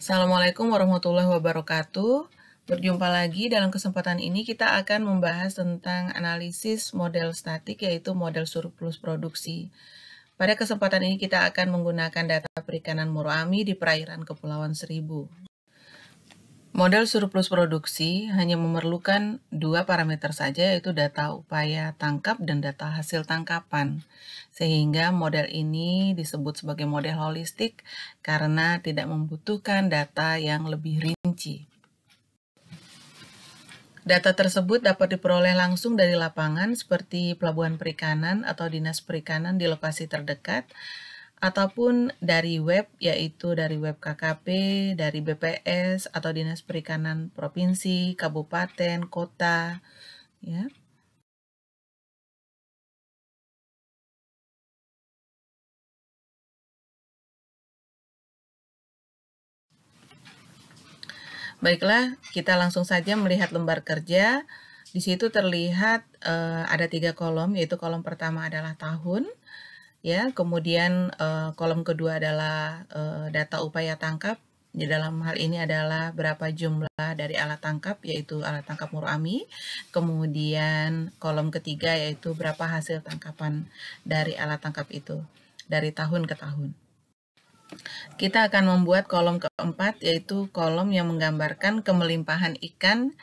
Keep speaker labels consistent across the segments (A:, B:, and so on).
A: Assalamualaikum warahmatullahi wabarakatuh. Berjumpa lagi dalam kesempatan ini kita akan membahas tentang analisis model statik yaitu model surplus produksi. Pada kesempatan ini kita akan menggunakan data perikanan Muroami di perairan Kepulauan Seribu. Model surplus produksi hanya memerlukan dua parameter saja yaitu data upaya tangkap dan data hasil tangkapan. Sehingga model ini disebut sebagai model holistik karena tidak membutuhkan data yang lebih rinci. Data tersebut dapat diperoleh langsung dari lapangan seperti pelabuhan perikanan atau dinas perikanan di lokasi terdekat, ataupun dari web, yaitu dari web KKP, dari BPS atau Dinas Perikanan Provinsi, Kabupaten, Kota, ya. Baiklah, kita langsung saja melihat lembar kerja. Di situ terlihat ada 3 kolom, yaitu kolom pertama adalah tahun, ya. Kemudian kolom kedua adalah data upaya tangkap. Di dalam hal ini adalah berapa jumlah dari alat tangkap, yaitu alat tangkap Muroami. Kemudian kolom ketiga yaitu berapa hasil tangkapan dari alat tangkap itu dari tahun ke tahun. Kita akan membuat kolom keempat, yaitu kolom yang menggambarkan kemelimpahan ikan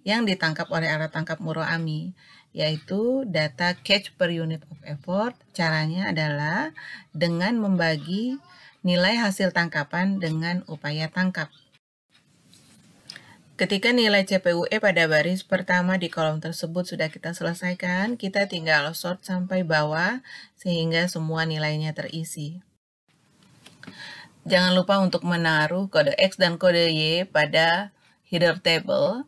A: yang ditangkap oleh alat tangkap Muroami, yaitu data catch per unit of effort. Caranya adalah dengan membagi nilai hasil tangkapan dengan upaya tangkap. Ketika nilai CPUE pada baris pertama di kolom tersebut sudah kita selesaikan, kita tinggal sort sampai bawah sehingga semua nilainya terisi. Jangan lupa untuk menaruh kode X dan kode Y pada header table.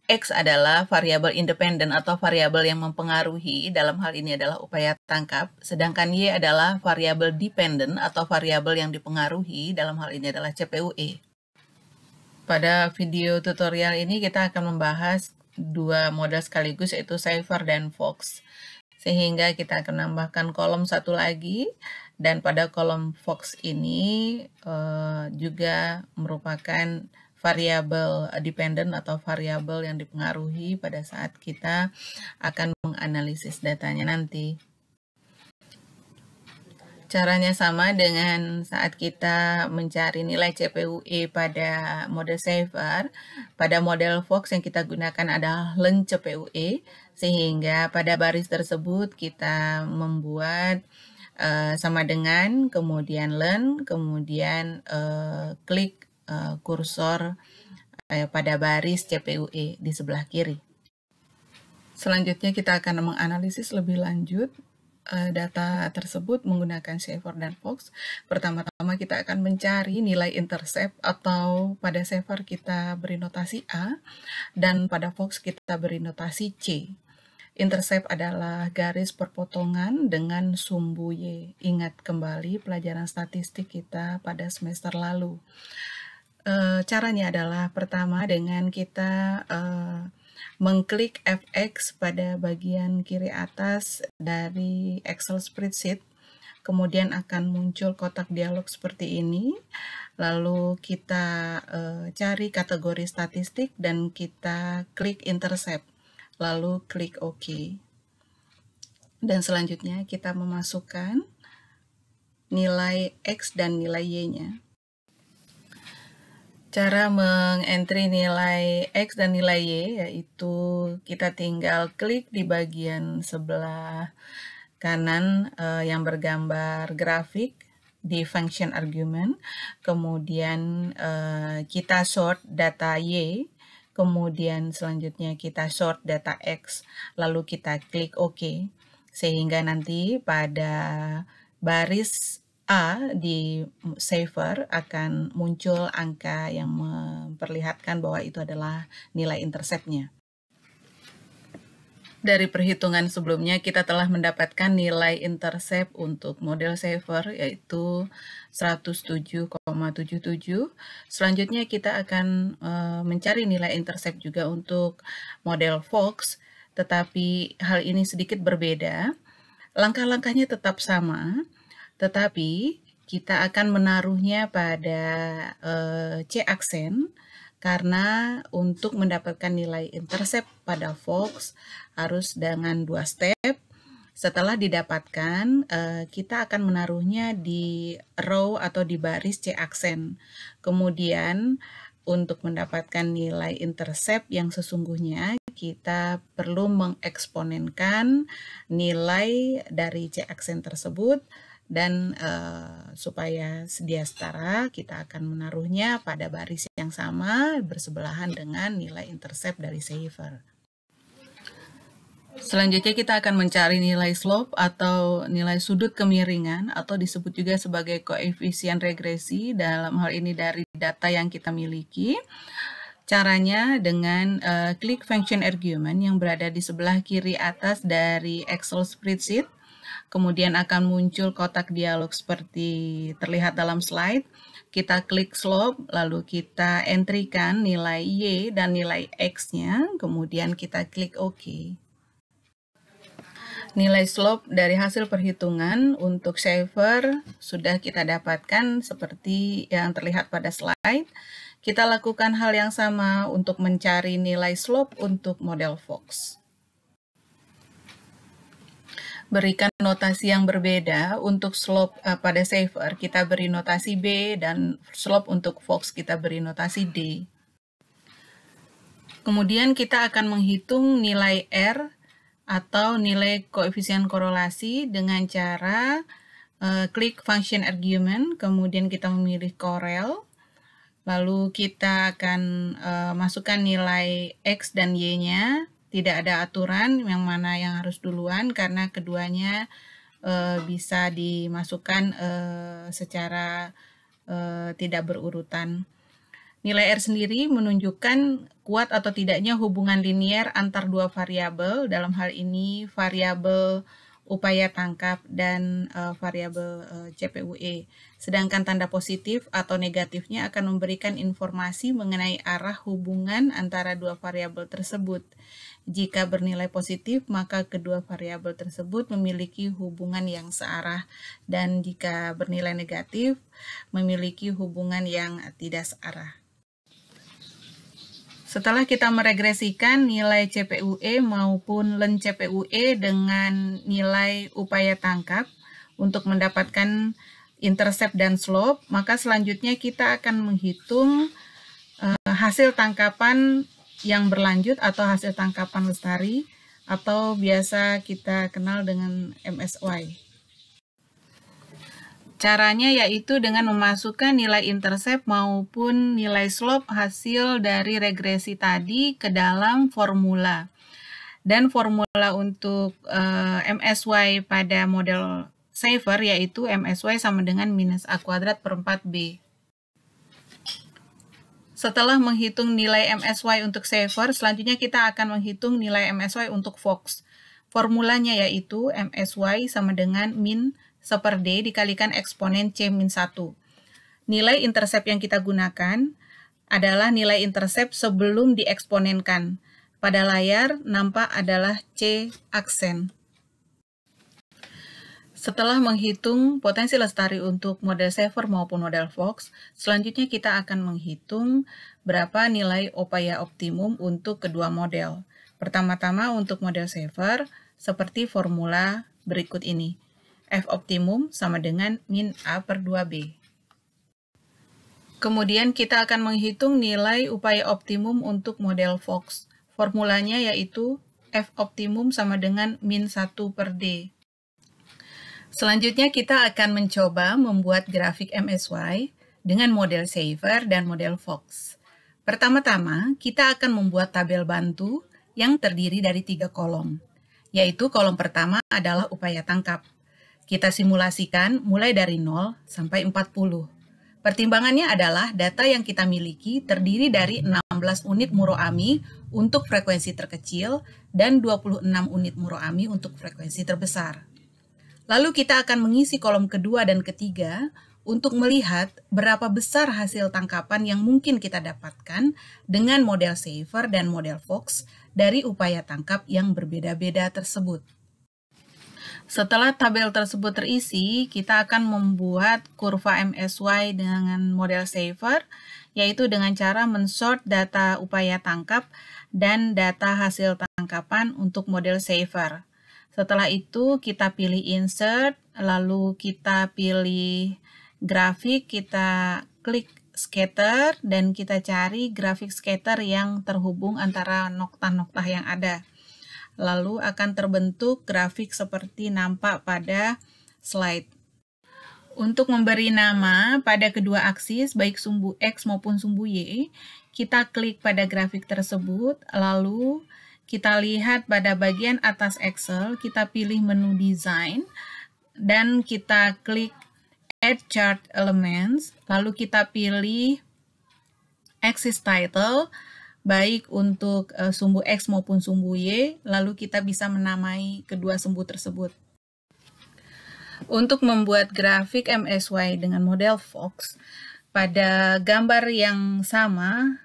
A: X adalah variabel independen atau variabel yang mempengaruhi, dalam hal ini adalah upaya tangkap, sedangkan Y adalah variabel dependen atau variabel yang dipengaruhi, dalam hal ini adalah CPUE. Pada video tutorial ini kita akan membahas dua model sekaligus yaitu Saver dan Fox. Sehingga kita akan menambahkan kolom satu lagi, dan pada kolom Fox ini juga merupakan variabel dependent atau variabel yang dipengaruhi pada saat kita akan menganalisis datanya nanti. Caranya sama dengan saat kita mencari nilai CPUE pada model Saver. Pada model Fox yang kita gunakan adalah len CPUE, sehingga pada baris tersebut kita membuat sama dengan, kemudian len, kemudian klik kursor pada baris CPUE di sebelah kiri. Selanjutnya kita akan menganalisis lebih lanjut data tersebut menggunakan Saver dan Fox. Pertama-tama kita akan mencari nilai intercept, atau pada Saver kita beri notasi A dan pada Fox kita beri notasi C. Intercept adalah garis perpotongan dengan sumbu Y. Ingat kembali pelajaran statistik kita pada semester lalu. Caranya adalah pertama dengan kita mengklik FX pada bagian kiri atas dari Excel spreadsheet, kemudian akan muncul kotak dialog seperti ini. Lalu kita cari kategori statistik dan kita klik intercept, lalu klik OK. Dan selanjutnya kita memasukkan nilai X dan nilai Y-nya. Cara mengentry nilai X dan nilai Y yaitu kita tinggal klik di bagian sebelah kanan yang bergambar grafik di function argument, kemudian kita sort data Y, kemudian selanjutnya kita sort data X, lalu kita klik OK, sehingga nanti pada baris A di Saver akan muncul angka yang memperlihatkan bahwa itu adalah nilai interceptnya. Dari perhitungan sebelumnya kita telah mendapatkan nilai intercept untuk model Saver yaitu 107,77. Selanjutnya kita akan mencari nilai intercept juga untuk model Fox, tetapi hal ini sedikit berbeda. Langkah-langkahnya tetap sama, tetapi kita akan menaruhnya pada C aksen, karena untuk mendapatkan nilai intercept pada Fox harus dengan 2 step. Setelah didapatkan, kita akan menaruhnya di row atau di baris C aksen. Kemudian untuk mendapatkan nilai intercept yang sesungguhnya, kita perlu mengeksponenkan nilai dari C aksen tersebut, dan supaya dia setara, kita akan menaruhnya pada baris yang sama bersebelahan dengan nilai intercept dari saver. Selanjutnya kita akan mencari nilai slope atau nilai sudut kemiringan, atau disebut juga sebagai koefisien regresi, dalam hal ini dari data yang kita miliki. Caranya dengan klik function argument yang berada di sebelah kiri atas dari Excel spreadsheet. Kemudian akan muncul kotak dialog seperti terlihat dalam slide. Kita klik slope, lalu kita entrykan nilai Y dan nilai X-nya, kemudian kita klik OK. Nilai slope dari hasil perhitungan untuk saver sudah kita dapatkan seperti yang terlihat pada slide. Kita lakukan hal yang sama untuk mencari nilai slope untuk model Fox. Berikan notasi yang berbeda. Untuk slope pada saver kita beri notasi B, dan slope untuk Fox kita beri notasi D. Kemudian kita akan menghitung nilai R atau nilai koefisien korelasi dengan cara klik function argument, kemudian kita memilih corel, lalu kita akan masukkan nilai X dan Y-nya. Tidak ada aturan yang mana yang harus duluan, karena keduanya bisa dimasukkan secara tidak berurutan. Nilai R sendiri menunjukkan kuat atau tidaknya hubungan linier antar dua variabel, dalam hal ini variabel upaya tangkap dan variabel CPUE. Sedangkan tanda positif atau negatifnya akan memberikan informasi mengenai arah hubungan antara dua variabel tersebut. Jika bernilai positif, maka kedua variabel tersebut memiliki hubungan yang searah, dan jika bernilai negatif, memiliki hubungan yang tidak searah. Setelah kita meregresikan nilai CPUE maupun len CPUE dengan nilai upaya tangkap untuk mendapatkan intercept dan slope, maka selanjutnya kita akan menghitung hasil tangkapan yang berlanjut atau hasil tangkapan lestari, atau biasa kita kenal dengan MSY. Caranya yaitu dengan memasukkan nilai intercept maupun nilai slope hasil dari regresi tadi ke dalam formula. Dan formula untuk MSY pada model saver yaitu MSY sama dengan minus A kuadrat per 4B. Setelah menghitung nilai MSY untuk saver, selanjutnya kita akan menghitung nilai MSY untuk Fox. Formulanya yaitu MSY sama dengan min 1/D dikalikan eksponen C-1. Nilai intercept yang kita gunakan adalah nilai intercept sebelum dieksponenkan. Pada layar nampak adalah C aksen. Setelah menghitung potensi lestari untuk model saver maupun model Fox, selanjutnya kita akan menghitung berapa nilai upaya optimum untuk kedua model. Pertama-tama untuk model saver, seperti formula berikut ini. F optimum sama dengan min A per 2B. Kemudian kita akan menghitung nilai upaya optimum untuk model Fox. Formulanya yaitu F optimum sama dengan min 1 per D. Selanjutnya kita akan mencoba membuat grafik MSY dengan model saver dan model Fox. Pertama-tama, kita akan membuat tabel bantu yang terdiri dari 3 kolom, yaitu kolom pertama adalah upaya tangkap. Kita simulasikan mulai dari 0 sampai 40. Pertimbangannya adalah data yang kita miliki terdiri dari 16 unit Muroami untuk frekuensi terkecil dan 26 unit Muroami untuk frekuensi terbesar. Lalu kita akan mengisi kolom kedua dan ketiga untuk melihat berapa besar hasil tangkapan yang mungkin kita dapatkan dengan model saver dan model Fox dari upaya tangkap yang berbeda-beda tersebut. Setelah tabel tersebut terisi, kita akan membuat kurva MSY dengan model Saver, yaitu dengan cara mensort data upaya tangkap dan data hasil tangkapan untuk model Saver. Setelah itu, kita pilih Insert, lalu kita pilih grafik, kita klik Scatter, dan kita cari grafik scatter yang terhubung antara noktah-noktah yang ada. Lalu akan terbentuk grafik seperti nampak pada slide. Untuk memberi nama pada kedua aksis, baik sumbu X maupun sumbu Y, kita klik pada grafik tersebut, lalu kita lihat pada bagian atas Excel, kita pilih menu Design, dan kita klik Add Chart Elements, lalu kita pilih Axis Title, baik untuk sumbu X maupun sumbu Y, lalu kita bisa menamai kedua sumbu tersebut. Untuk membuat grafik MSY dengan model Fox, pada gambar yang sama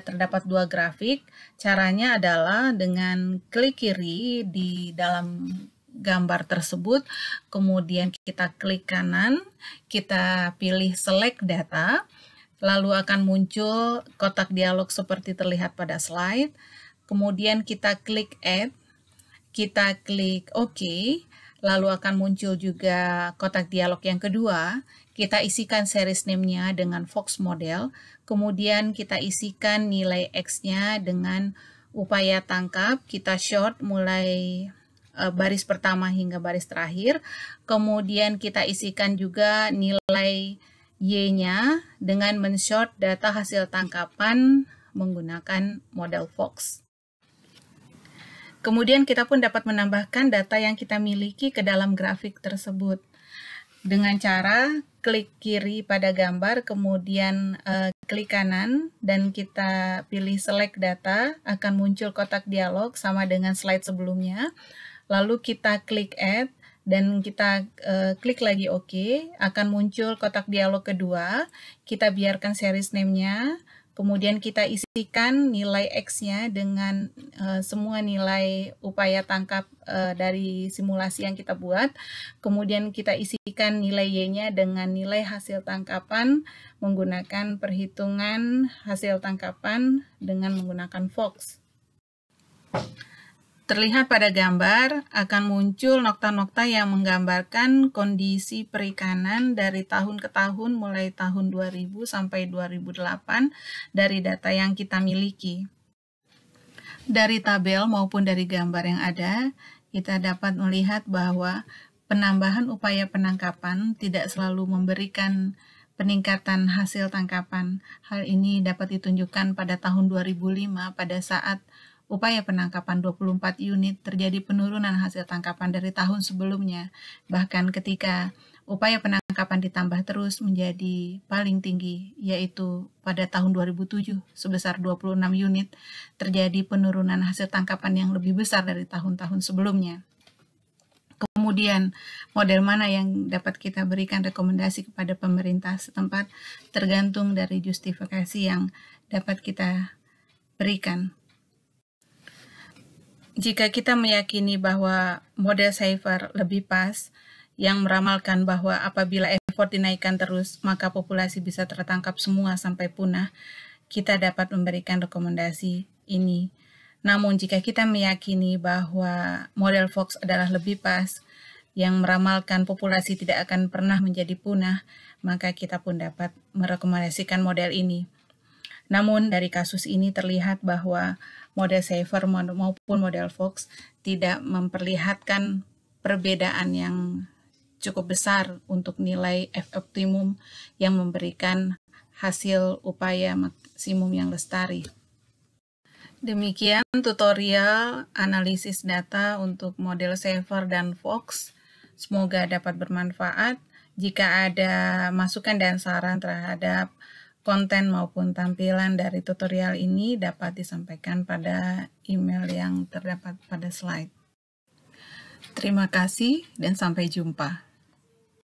A: terdapat dua grafik. Caranya adalah dengan klik kiri di dalam gambar tersebut, kemudian kita klik kanan, kita pilih Select Data, lalu akan muncul kotak dialog seperti terlihat pada slide. Kemudian kita klik Add, kita klik OK, lalu akan muncul juga kotak dialog yang kedua. Kita isikan series name-nya dengan Fox Model, kemudian kita isikan nilai X-nya dengan upaya tangkap, kita short mulai baris pertama hingga baris terakhir, kemudian kita isikan juga nilai Y-nya dengan men-short data hasil tangkapan menggunakan model Fox. Kemudian kita pun dapat menambahkan data yang kita miliki ke dalam grafik tersebut dengan cara klik kiri pada gambar, kemudian klik kanan, dan kita pilih Select Data, akan muncul kotak dialog sama dengan slide sebelumnya. Lalu kita klik Add, dan kita klik lagi OK, akan muncul kotak dialog kedua, kita biarkan series name-nya, kemudian kita isikan nilai X-nya dengan semua nilai upaya tangkap dari simulasi yang kita buat, kemudian kita isikan nilai Y-nya dengan nilai hasil tangkapan menggunakan perhitungan hasil tangkapan dengan menggunakan Fox. Terlihat pada gambar akan muncul nokta-nokta yang menggambarkan kondisi perikanan dari tahun ke tahun mulai tahun 2000 sampai 2008 dari data yang kita miliki. Dari tabel maupun dari gambar yang ada, kita dapat melihat bahwa penambahan upaya penangkapan tidak selalu memberikan peningkatan hasil tangkapan. Hal ini dapat ditunjukkan pada tahun 2005 pada saat upaya penangkapan 24 unit terjadi penurunan hasil tangkapan dari tahun sebelumnya. Bahkan ketika upaya penangkapan ditambah terus menjadi paling tinggi, yaitu pada tahun 2007 sebesar 26 unit, terjadi penurunan hasil tangkapan yang lebih besar dari tahun-tahun sebelumnya. Kemudian, model mana yang dapat kita berikan rekomendasi kepada pemerintah setempat tergantung dari justifikasi yang dapat kita berikan. Jika kita meyakini bahwa model Saver lebih pas, yang meramalkan bahwa apabila effort dinaikkan terus, maka populasi bisa tertangkap semua sampai punah, kita dapat memberikan rekomendasi ini. Namun jika kita meyakini bahwa model Fox adalah lebih pas, yang meramalkan populasi tidak akan pernah menjadi punah, maka kita pun dapat merekomendasikan model ini. Namun dari kasus ini terlihat bahwa model Saver maupun model Fox tidak memperlihatkan perbedaan yang cukup besar untuk nilai F optimum yang memberikan hasil upaya maksimum yang lestari. Demikian tutorial analisis data untuk model Saver dan Fox. Semoga dapat bermanfaat. Jika ada masukan dan saran terhadap konten maupun tampilan dari tutorial ini dapat disampaikan pada email yang terdapat pada slide. Terima kasih dan sampai jumpa.